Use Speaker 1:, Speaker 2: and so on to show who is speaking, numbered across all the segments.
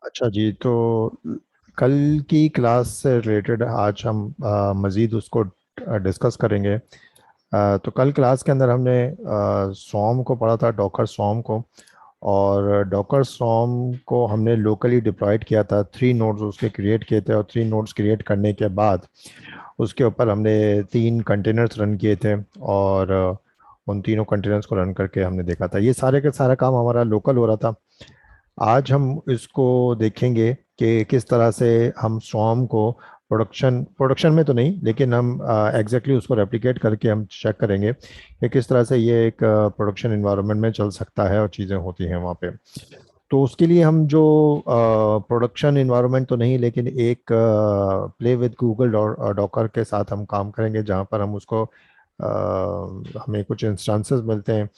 Speaker 1: अच्छा जी, तो कल की क्लास से रिलेटेड आज हम मज़ीद उसको डिस्कस करेंगे। तो कल क्लास के अंदर हमने सॉर्म को पढ़ा था, डॉकर सॉर्म को। और डॉकर सॉर्म को हमने लोकली डिप्लॉयड किया था, 3 नोड्स उसके क्रिएट किए थे, और 3 नोड्स क्रिएट करने के बाद उसके ऊपर हमने 3 कंटेनर्स रन किए थे। और उन तीनों कंटेनर्स को रन करके हमने देखा था, ये सारे का सारा काम हमारा लोकल हो रहा था। आज हम इसको देखेंगे कि किस तरह से हम स्वॉर्म को प्रोडक्शन प्रोडक्शन में तो नहीं, लेकिन हम एग्जैक्टली उसको रेप्लिकेट करके हम चेक करेंगे कि किस तरह से ये एक प्रोडक्शन इन्वायरमेंट में चल सकता है और चीज़ें होती हैं वहाँ पे। तो उसके लिए हम जो प्रोडक्शन इन्वायरमेंट तो नहीं, लेकिन एक प्ले विद गूगल डॉकर के साथ हम काम करेंगे, जहाँ पर हम उसको हमें कुछ इंस्टेंसेस मिलते हैं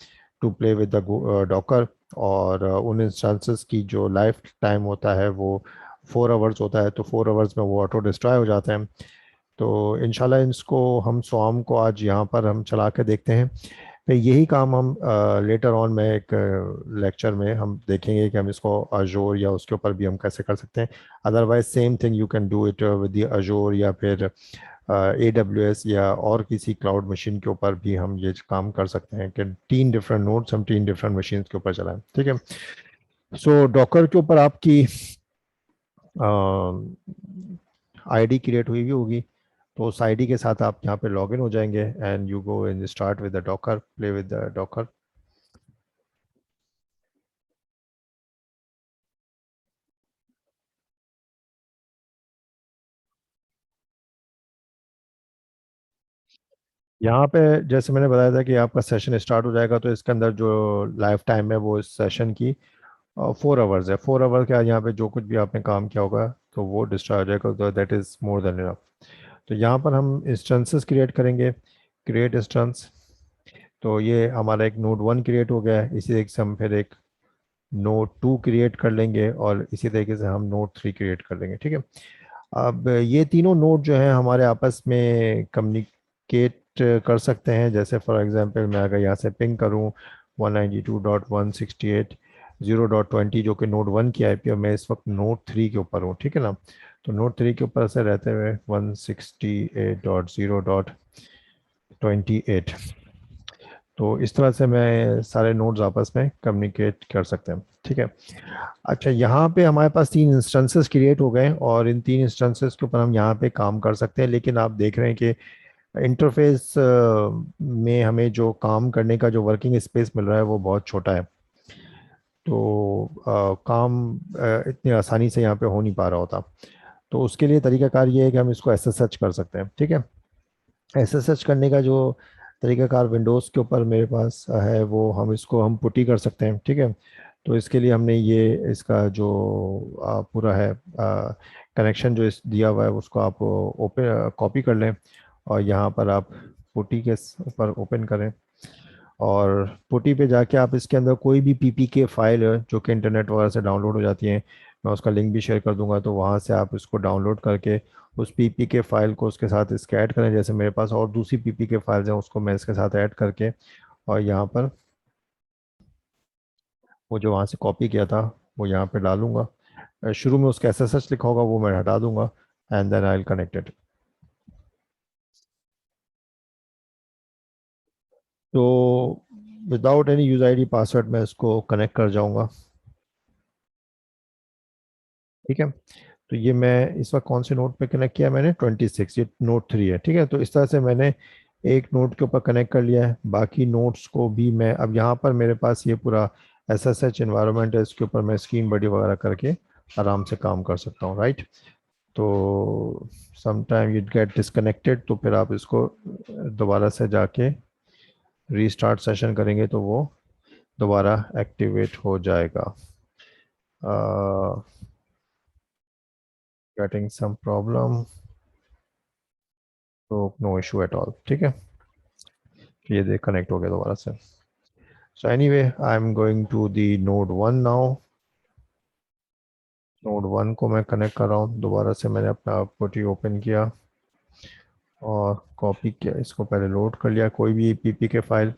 Speaker 1: to play with the Docker. और उन इंस्टेंसेस की जो लाइफ टाइम होता है वो 4 आवर्स होता है, तो 4 आवर्स में वो ऑटो डिस्ट्रॉय हो जाते हैं। तो इंशाल्लाह इसको हम स्वाम को आज यहाँ पर हम चला के देखते हैं। फिर यही काम हम लेटर ऑन में एक लेक्चर में हम देखेंगे कि हम इसको अजोर या उसके ऊपर भी हम कैसे कर सकते हैं। Otherwise same thing you can do it with the Azure, या फिर AWS या और किसी क्लाउड मशीन के ऊपर भी हम ये काम कर सकते हैं कि 3 डिफरेंट नोड्स हम 3 डिफरेंट मशीन के ऊपर चलाएं। ठीक है। सो डॉकर के ऊपर आपकी आईडी क्रिएट हुई होगी, तो उस आईडी के साथ आप यहाँ पे लॉगिन हो जाएंगे and you go and start with the Docker, play with the Docker. यहाँ पे जैसे मैंने बताया था कि आपका सेशन स्टार्ट हो जाएगा, तो इसके अंदर जो लाइफ टाइम है वो इस सेशन की 4 आवर्स है। 4 आवर के आज यहाँ पे जो कुछ भी आपने काम किया होगा तो वो डिस्ट्रॉय हो जाएगा, तो that is more than enough. तो यहाँ पर हम इंस्टेंसेस क्रिएट करेंगे, क्रिएट इंस्टेंस। तो ये हमारा एक नोड 1 क्रिएट हो गया है, इसी तरीके से हम फिर एक नोड 2 क्रिएट कर लेंगे, और इसी तरीके से हम नोड 3 क्रिएट कर लेंगे। ठीक है। अब ये तीनों नोड जो हैं हमारे आपस में कम्युनिकेट कर सकते हैं। जैसे फॉर एग्जांपल मैं अगर यहाँ से पिंग करूँ 192.168.0.20, जो कि नोड 1 की आईपी, और मैं इस वक्त नोड 3 के ऊपर हूँ, ठीक है ना। तो नोड 3 के ऊपर से रहते हुए 168.0.28, तो इस तरह से मैं सारे नोड्स आपस में कम्युनिकेट कर सकते हैं। ठीक है। अच्छा, यहाँ पे हमारे पास 3 इंस्टेंसेस क्रिएट हो गए, और इन 3 इंस्टेंसेस के ऊपर हम यहाँ पे काम कर सकते हैं। लेकिन आप देख रहे हैं कि इंटरफेस में हमें जो काम करने का जो वर्किंग स्पेस मिल रहा है वो बहुत छोटा है। तो काम इतनी आसानी से यहाँ पे हो नहीं पा रहा होता। तो उसके लिए तरीकाकार ये है कि हम इसको SSH कर सकते हैं। ठीक है। SSH करने का जो तरीकाकार विंडोज़ के ऊपर मेरे पास है, वो हम इसको हम पुटी कर सकते हैं। ठीक है। तो इसके लिए हमने ये इसका जो पूरा है कनेक्शन जो इस दिया हुआ है उसको आप ओपन कॉपी कर लें, और यहाँ पर आप पुटी के ऊपर ओपन करें। और पुटी पे जाके आप इसके अंदर कोई भी PPK फाइल है जो कि इंटरनेट वगैरह से डाउनलोड हो जाती है, मैं उसका लिंक भी शेयर कर दूंगा, तो वहाँ से आप इसको डाउनलोड करके उस PPK फाइल को उसके साथ इसके ऐड करें। जैसे मेरे पास और दूसरी PPK फाइल्स हैं, उसको मैं इसके साथ ऐड करके, और यहाँ पर वो जो वहाँ से कॉपी किया था वो यहाँ पे डालूंगा। शुरू में उसका SSH लिखा होगा वो मैं हटा दूंगा, and then I will connect it. तो without any user ID password मैं इसको कनेक्ट कर जाऊंगा। ठीक है। तो ये मैं इस वक्त कौन से नोट पे कनेक्ट किया मैंने, 26, ये नोड 3 है। ठीक है। तो इस तरह से मैंने एक नोट के ऊपर कनेक्ट कर लिया है, बाकी नोट्स को भी मैं अब यहाँ पर मेरे पास ये पूरा SSH एनवायरनमेंट है, इसके ऊपर मैं स्क्रीन बड़ी वगैरह करके आराम से काम कर सकता हूँ, राइट। तो समटाइम यू गेट डिसकनेक्टेड, तो फिर आप इसको दोबारा से जाके रीस्टार्ट सेशन करेंगे तो वो दोबारा एक्टिवेट हो जाएगा। गेटिंग सम प्रॉब्लम, तो नो इशू एट ऑल। ठीक है। ये देख कनेक्ट हो गया दोबारा से। So anyway I am going to the node 1 now. Node 1 को मैं कनेक्ट कर रहा हूँ दोबारा से, मैंने अपना पुटी ओपन किया और कॉपी किया, इसको पहले लोड कर लिया कोई भी PPK फाइल।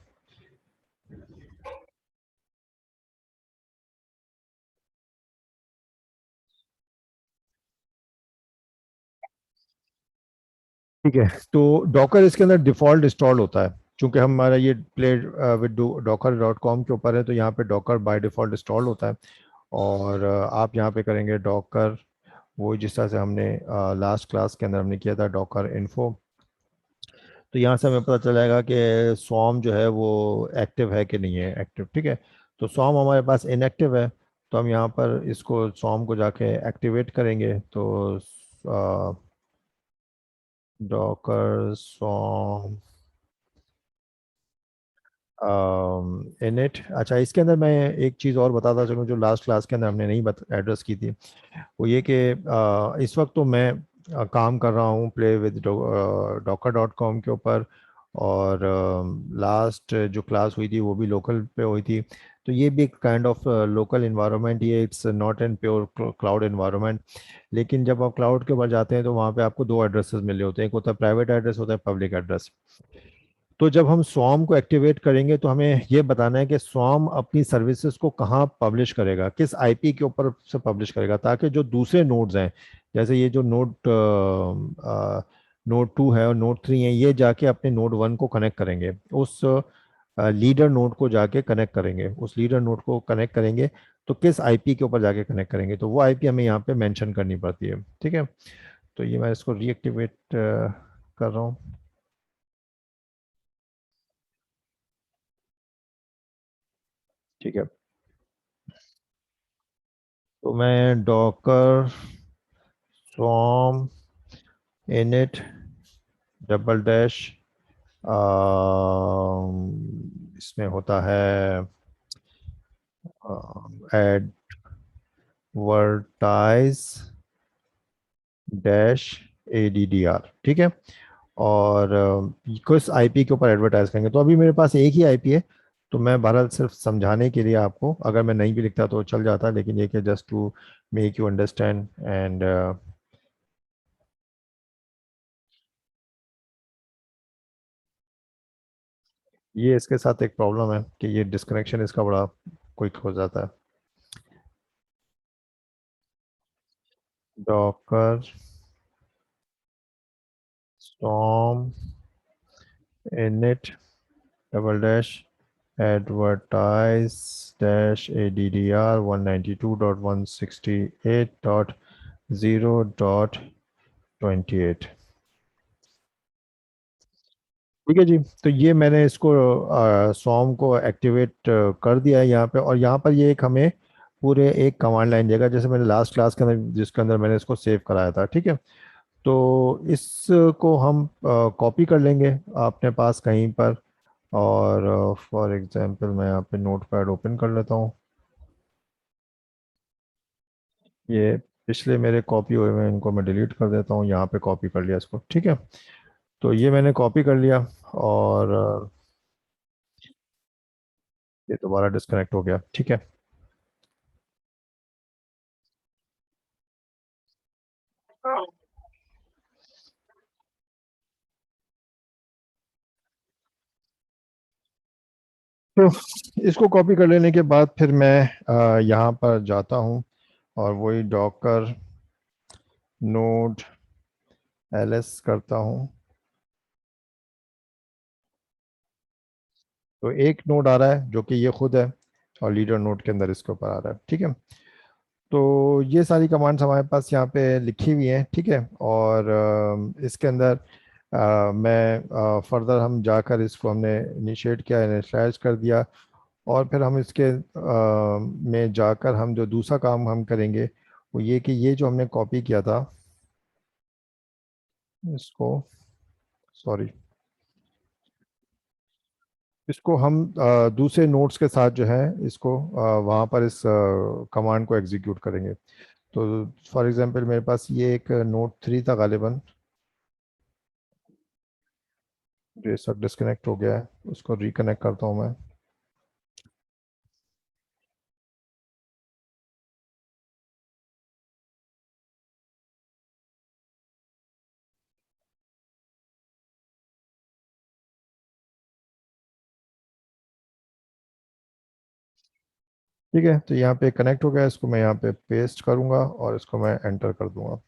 Speaker 1: ठीक है। तो डॉकर इसके अंदर डिफॉल्ट इंस्टॉल होता है, चूंकि हमारा ये play with Docker dot com के ऊपर है, तो यहाँ पे डॉकर बाय डिफॉल्ट इंस्टॉल होता है। और आप यहाँ पे करेंगे डॉकर, वो जिस तरह से हमने लास्ट क्लास के अंदर हमने किया था, डॉकर इन्फो। तो यहाँ से हमें पता चल जाएगा कि सॉम जो है वो एक्टिव है कि नहीं है एक्टिव। ठीक है। तो सॉम हमारे पास इनएक्टिव है, तो हम यहाँ पर इसको सॉम को जाके एक्टिवेट करेंगे। तो डॉकर सॉम इनिट। अच्छा, इसके अंदर मैं एक चीज़ और बताता चलूँ जो लास्ट क्लास के अंदर हमने नहीं एड्रेस की थी। वो ये कि इस वक्त तो मैं काम कर रहा हूँ play with Docker dot com के ऊपर। और लास्ट जो क्लास हुई थी वो भी लोकल पे हुई थी। तो ये भी एक काइंड ऑफ लोकल इन्वायरमेंट, ये it's not an pure cloud environment. लेकिन जब आप क्लाउड के ऊपर जाते हैं तो वहाँ पे आपको दो एड्रेसेस मिले होते हैं, एक होता है प्राइवेट एड्रेस, होता है पब्लिक एड्रेस। तो जब हम स्वॉर्म को एक्टिवेट करेंगे तो हमें ये बताना है कि स्वॉर्म अपनी सर्विसेज को कहाँ पब्लिश करेगा, किस आईपी के ऊपर से पब्लिश करेगा, ताकि जो दूसरे नोड्स हैं, जैसे ये जो नोड 2 है और नोड 3 है, ये जाके अपने नोड 1 को कनेक्ट करेंगे, उस लीडर नोड को जाके कनेक्ट करेंगे, उस लीडर नोड को कनेक्ट करेंगे। तो किस आईपी के ऊपर जाके कनेक्ट करेंगे, तो वो आईपी हमें यहाँ पे मेंशन करनी पड़ती है। ठीक है। तो ये मैं इसको रीएक्टिवेट कर रहा हूँ। ठीक है। तो मैं Docker swarm init double dash, इसमें होता है एडवर्टाइज डैश ADDR। ठीक है। और किस आईपी के ऊपर एडवर्टाइज करेंगे, तो अभी मेरे पास एक ही आईपी है। तो मैं बहरहाल सिर्फ समझाने के लिए आपको, अगर मैं नहीं भी लिखता तो चल जाता, लेकिन ये कि just to make you understand and ये इसके साथ एक प्रॉब्लम है कि ये डिस्कनेक्शन इसका बड़ा क्विक हो जाता है। Docker storm init double dash advertise dash ADDR 192.168.0.28। ठीक है जी। तो ये मैंने इसको सॉम को एक्टिवेट कर दिया है यहाँ पे, और यहाँ पर ये एक हमें पूरे एक कमांड लाइन देगा, जैसे मैंने लास्ट क्लास के अंदर जिसके अंदर मैंने इसको सेव कराया था। ठीक है। तो इसको हम कॉपी कर लेंगे अपने पास कहीं पर। और फॉर एग्जांपल मैं यहाँ पे नोटपैड ओपन कर लेता हूँ। ये पिछले मेरे कॉपी हुए हैं, इनको मैं डिलीट कर देता हूँ, यहाँ पे कॉपी कर लिया इसको। ठीक है। तो ये मैंने कॉपी कर लिया, और ये दोबारा डिस्कनेक्ट हो गया। ठीक है। तो इसको कॉपी कर लेने के बाद फिर मैं यहाँ पर जाता हूँ, और वही डॉकर नोड LS करता हूँ। तो एक नोड आ रहा है जो कि ये खुद है, और लीडर नोड के अंदर इसके ऊपर आ रहा है। ठीक है। तो ये सारी कमांड्स हमारे पास यहाँ पे लिखी हुई हैं। ठीक है। और इसके अंदर मैं फर्दर हम जाकर इसको हमने इनिशिएट किया, इनिशियलाइज कर दिया। और फिर हम इसके में जाकर हम जो दूसरा काम हम करेंगे वो ये कि ये जो हमने कॉपी किया था इसको, सॉरी, इसको हम दूसरे नोट्स के साथ जो है इसको वहाँ पर इस कमांड को एग्जीक्यूट करेंगे। तो फॉर एग्जांपल मेरे पास ये एक नोट 3 था गालिबन, जो सब डिस्कनेक्ट हो गया है, उसको रिकनेक्ट करता हूँ मैं। ठीक है। तो यहाँ पे कनेक्ट हो गया, इसको मैं यहाँ पे पेस्ट करूँगा और इसको मैं एंटर कर दूंगा।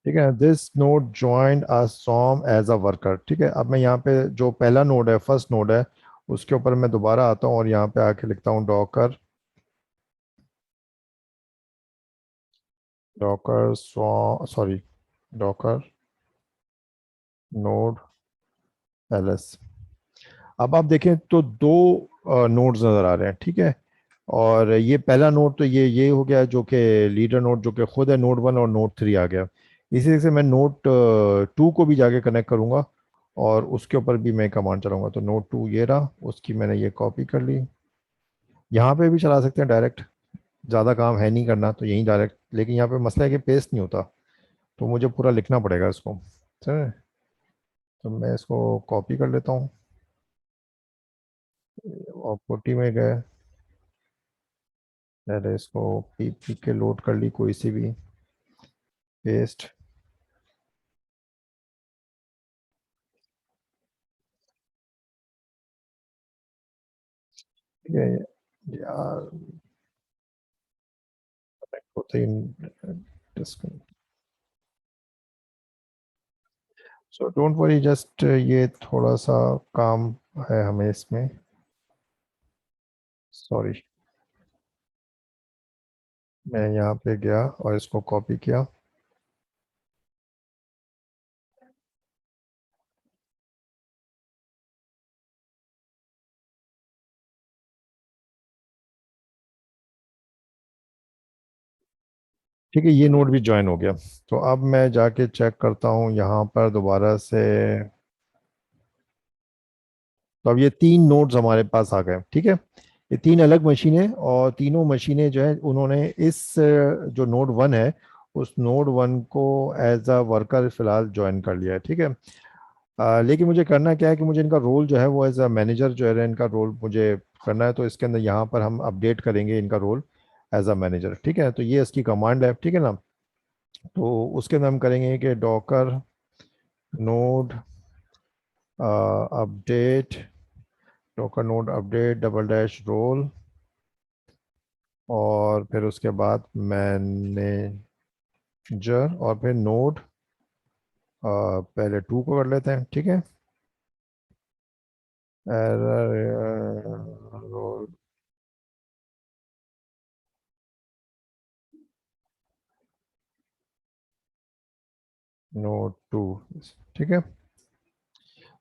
Speaker 1: ठीक है, this node joined a swarm as a worker. ठीक है, अब मैं यहाँ पे जो पहला नोड है, फर्स्ट नोड है, उसके ऊपर मैं दोबारा आता हूँ और यहाँ पे आके लिखता हूँ Docker, Docker sorry, Docker node LS. अब आप देखें तो दो नोड्स नज़र आ रहे हैं। ठीक है, और ये पहला नोड तो ये हो गया जो कि लीडर नोड, जो कि खुद है नोड 1, और नोड 3 आ गया। इसी तरह से मैं नोड 2 को भी जाके कनेक्ट करूँगा और उसके ऊपर भी मैं कमांड चलाऊंगा। तो नोड 2 ये रहा, उसकी मैंने ये कॉपी कर ली। यहाँ पे भी चला सकते हैं डायरेक्ट, ज़्यादा काम है नहीं करना, तो यहीं डायरेक्ट, लेकिन यहाँ पे मसला है कि पेस्ट नहीं होता, तो मुझे पूरा लिखना पड़ेगा इसको। ठीक है, तो मैं इसको कॉपी कर लेता हूँ और पुट्टी में गए, पहले इसको पी पी के लोड कर ली कोई सी भी, पेस्ट। ठीक है यार, होते ही सो डोंट वरी, जस्ट ये थोड़ा सा काम है हमें इसमें, सॉरी। मैं यहाँ पे गया और इसको कॉपी किया। ठीक है, ये नोड भी ज्वाइन हो गया। तो अब मैं जाके चेक करता हूँ यहाँ पर दोबारा से। तो अब ये तीन नोड्स हमारे पास आ गए। ठीक है, ये तीन अलग मशीनें, और तीनों मशीनें जो है उन्होंने इस जो नोड 1 है, उस नोड 1 को एज अ वर्कर फिलहाल ज्वाइन कर लिया है। ठीक है, लेकिन मुझे करना क्या है कि मुझे इनका रोल जो है वो एज अ मैनेजर जो है इनका रोल मुझे करना है। तो इसके अंदर यहाँ पर हम अपडेट करेंगे इनका रोल एज अ मैनेजर। ठीक है, तो ये इसकी कमांड है। ठीक है ना, तो उसके अंदर हम करेंगे कि Docker node update, Docker node update double dash role, और फिर उसके बाद मैनेजर, और फिर नोड पहले 2 को कर लेते हैं। ठीक है, एरर रोल नोड 2। ठीक है,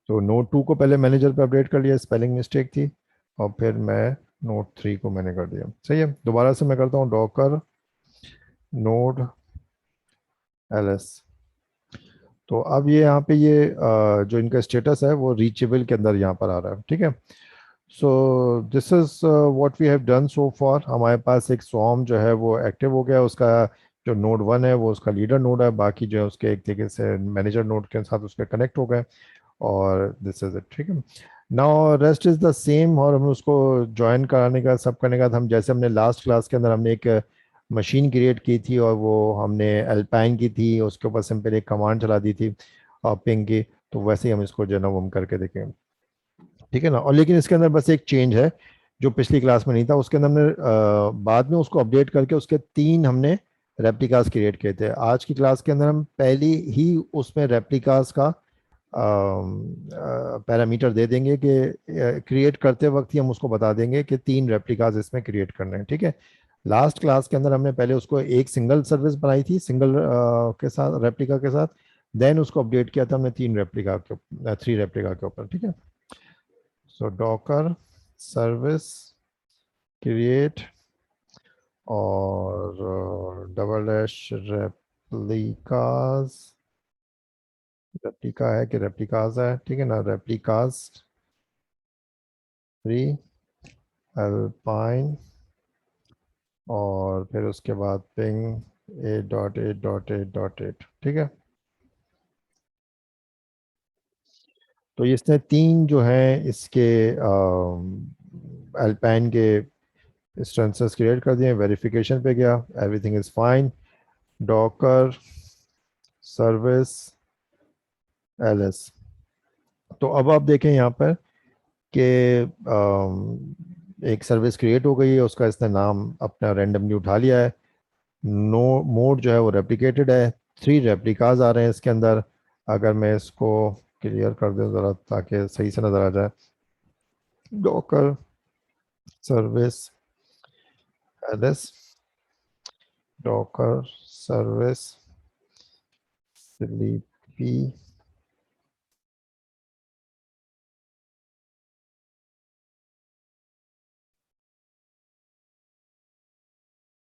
Speaker 1: तो नोड 2 को पहले मैनेजर पे अपडेट कर लिया, स्पेलिंग मिस्टेक थी, और फिर मैं नोड 3 को मैंने कर दिया। सही है, दोबारा से मैं करता हूँ डॉकर नोड एलएस। तो अब ये यहाँ पे ये जो इनका स्टेटस है वो रीचेबल के अंदर यहाँ पर आ रहा है। ठीक है, so this is what we have done so far. हमारे पास एक स्वॉर्म जो है वो एक्टिव हो गया, उसका जो नोड 1 है वो उसका लीडर नोड है, बाकी जो है उसके एक तरीके से मैनेजर नोड के साथ उसके कनेक्ट हो गए, और दिस इज इट। ठीक है, now rest is the same. और हम उसको ज्वाइन कराने का, सब करने का, हम जैसे हमने लास्ट क्लास के अंदर हमने एक मशीन क्रिएट की थी और वो हमने अल्पाइन की थी, उसके ऊपर सिंपल एक कमांड चला दी थी पिंग की, तो वैसे ही हम इसको जो है ना वो हम करके देखें। ठीक है ना, और लेकिन इसके अंदर बस एक चेंज है जो पिछली क्लास में नहीं था। उसके अंदर हमने बाद में उसको अपडेट करके उसके 3 हमने रेप्लिकास क्रिएट किए थे। आज की क्लास के अंदर हम पहले ही उसमें रेप्लिकास का पैरामीटर दे देंगे कि क्रिएट करते वक्त ही हम उसको बता देंगे कि 3 रेप्लिकास इसमें क्रिएट करने हैं। ठीक है, लास्ट क्लास के अंदर हमने पहले उसको एक सिंगल सर्विस बनाई थी, सिंगल के साथ, रेप्लिका के साथ, देन उसको अपडेट किया था हमने 3 रेप्लिका के ऊपर। ठीक है, सो डॉकर सर्विस क्रिएट और डबल डैश रेप्लिकास, रेप्लिका है कि रेप्लिकास है, ठीक है ना, रेप्लिकास 3 अल्पाइन, और फिर उसके बाद पिंग 8.8.8.8। ठीक है, तो इसने 3 जो हैं इसके अल्पाइन के इंस्टेंसेस क्रिएट कर दिए। वेरिफिकेशन पे गया, everything is fine, Docker service LS. तो अब आप देखें यहाँ पर कि एक सर्विस क्रिएट हो गई है, उसका इसने नाम अपना रैंडमली उठा लिया है। नो मोड जो है वो रेप्लिकेटेड है, 3 रेप्लिकाज आ रहे हैं इसके अंदर। अगर मैं इसको क्लियर कर दूं ज़रा ताकि सही से नज़र आ जाए। Docker service LS, Docker service sleepy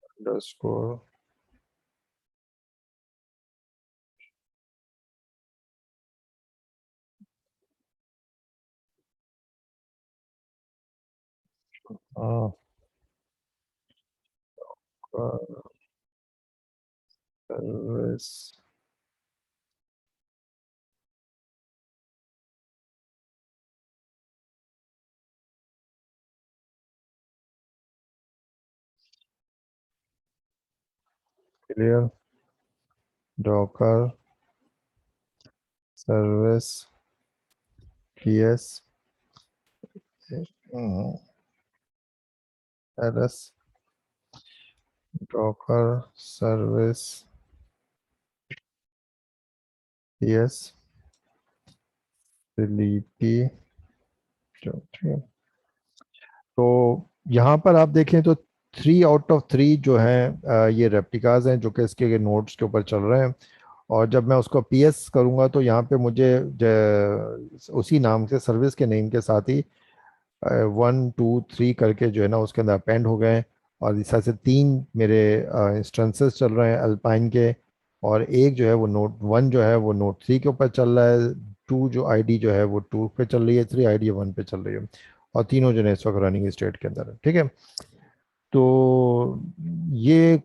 Speaker 1: underscore service clear, Docker service PS LS, Docker service PS sleepy. ठीक है। तो यहाँ पर आप देखें तो 3 आउट ऑफ 3 जो हैं ये रेप्लिकाज हैं जो कि इसके नोट्स के ऊपर चल रहे हैं। और जब मैं उसको पीएस करूँगा तो यहाँ पे मुझे उसी नाम से सर्विस के नेम के साथ ही 1 2 3 करके जो है ना उसके अंदर अपेंड हो गए हैं। और इस तरह से 3 मेरे इंस्टेंसेस चल रहे हैं अल्पाइन के। और एक जो है वो नोट 1 जो है वो नोट 3 के ऊपर चल रहा है। 2 जो आईडी जो है वो 2 पे चल रही है, 3 आईडी 1 पे चल रही है। और तीनों जो है इस वक्त रनिंग स्टेट के अंदर है। ठीक है। तो ये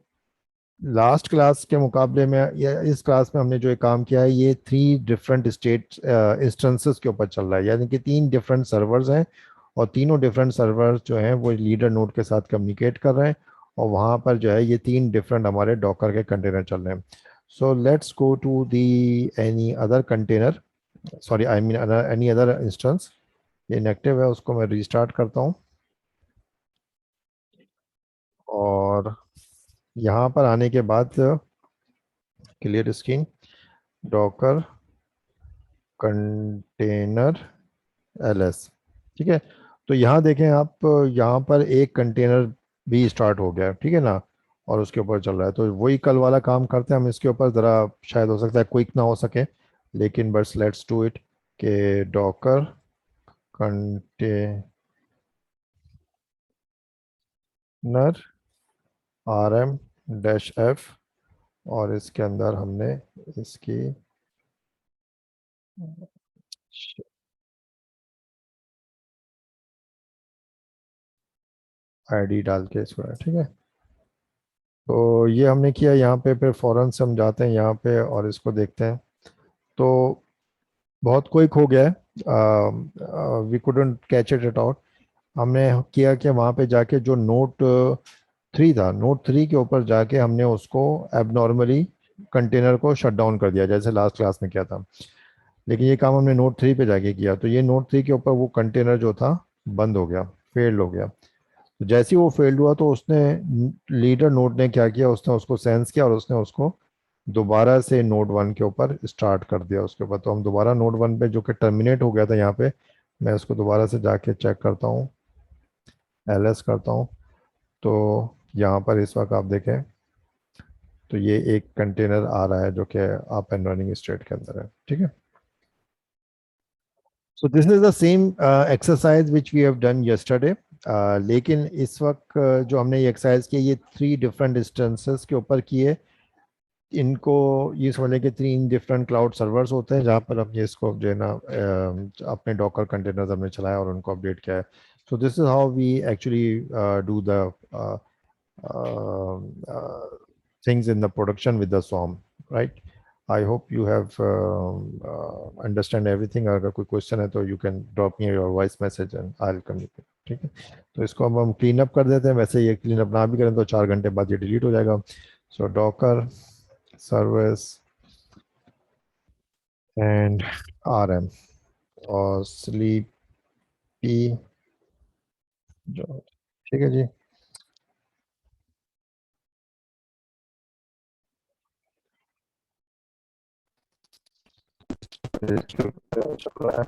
Speaker 1: लास्ट क्लास के मुकाबले में या इस क्लास में हमने जो ये काम किया है ये 3 डिफरेंट स्टेट इंस्टेंसेस के ऊपर चल रहा है, यानी कि 3 डिफरेंट सर्वर्स हैं। और तीनों डिफरेंट सर्वर्स जो हैं वो लीडर नोड के साथ कम्युनिकेट कर रहे हैं। और वहाँ पर जो है ये 3 डिफरेंट हमारे डॉकर के कंटेनर चल रहे हैं। So let's go to the any other container, sorry I mean any other instance. ये इनएक्टिव है, उसको मैं रीस्टार्ट करता हूँ। और यहाँ पर आने के बाद clear screen, Docker container LS. ठीक है। तो यहाँ देखें आप, यहाँ पर एक कंटेनर भी स्टार्ट हो गया है, ठीक है ना। और उसके ऊपर चल रहा है, तो वही कल वाला काम करते हैं हम इसके ऊपर। ज़रा शायद हो सकता है क्विक ना हो सके, लेकिन बस लेट्स डू इट। के डॉकर कंटेनर RM-F, और इसके अंदर हमने इसकी आईडी डाल के इसको, ठीक है। तो ये हमने किया यहाँ पे। फिर फौरन से हम जाते हैं यहाँ पे और इसको देखते हैं। तो बहुत क्विक हो गया है, we couldn't catch it out. हमने किया कि वहाँ पे जाके जो नोट 3 था, नोट 3 के ऊपर जाके हमने उसको एबनॉर्मली कंटेनर को शट डाउन कर दिया जैसे लास्ट क्लास में किया था। लेकिन ये काम हमने नोट 3 पे जाके किया, तो ये नोट 3 के ऊपर वो कंटेनर जो था बंद हो गया, फेल्ड हो गया। तो जैसे ही वो फेल्ड हुआ तो उसने, लीडर नोड ने क्या किया, उसने उसको सेंस किया और उसने उसको दोबारा से नोड 1 के ऊपर स्टार्ट कर दिया उसके ऊपर। तो हम दोबारा नोड 1 पे जो कि टर्मिनेट हो गया था यहाँ पे, मैं उसको दोबारा से जाके चेक करता हूँ, एलएस करता हूँ। तो यहाँ पर इस वक्त आप देखें तो ये एक कंटेनर आ रहा है जो कि अप एंड रनिंग स्टेट के अंदर है। ठीक है। So this is the same exercise which we have done yesterday. लेकिन इस वक्त जो हमने ये एक्सरसाइज की ये 3 डिफरेंट इंस्टेंसेस के ऊपर की है। इनको ये समझ लें कि 3 डिफरेंट क्लाउड सर्वर्स होते हैं जहाँ पर हमने इसको जो है ना अपने डॉकर कंटेनर्स हमने चलाया और उनको अपडेट किया है। So this is how we actually do the things in the production with the SOM, right? I hope you have understand everything. अगर कोई क्वेश्चन है तो you can drop me your voice message and I'll communicate. ठीक है। तो इसको अब हम क्लीन अप कर देते हैं। वैसे ये क्लीन अप ना भी करें तो 4 घंटे बाद ये डिलीट हो जाएगा। सो डॉकर सर्विस एंड RM और स्लीपी जो, ठीक है जी। चल रहा है।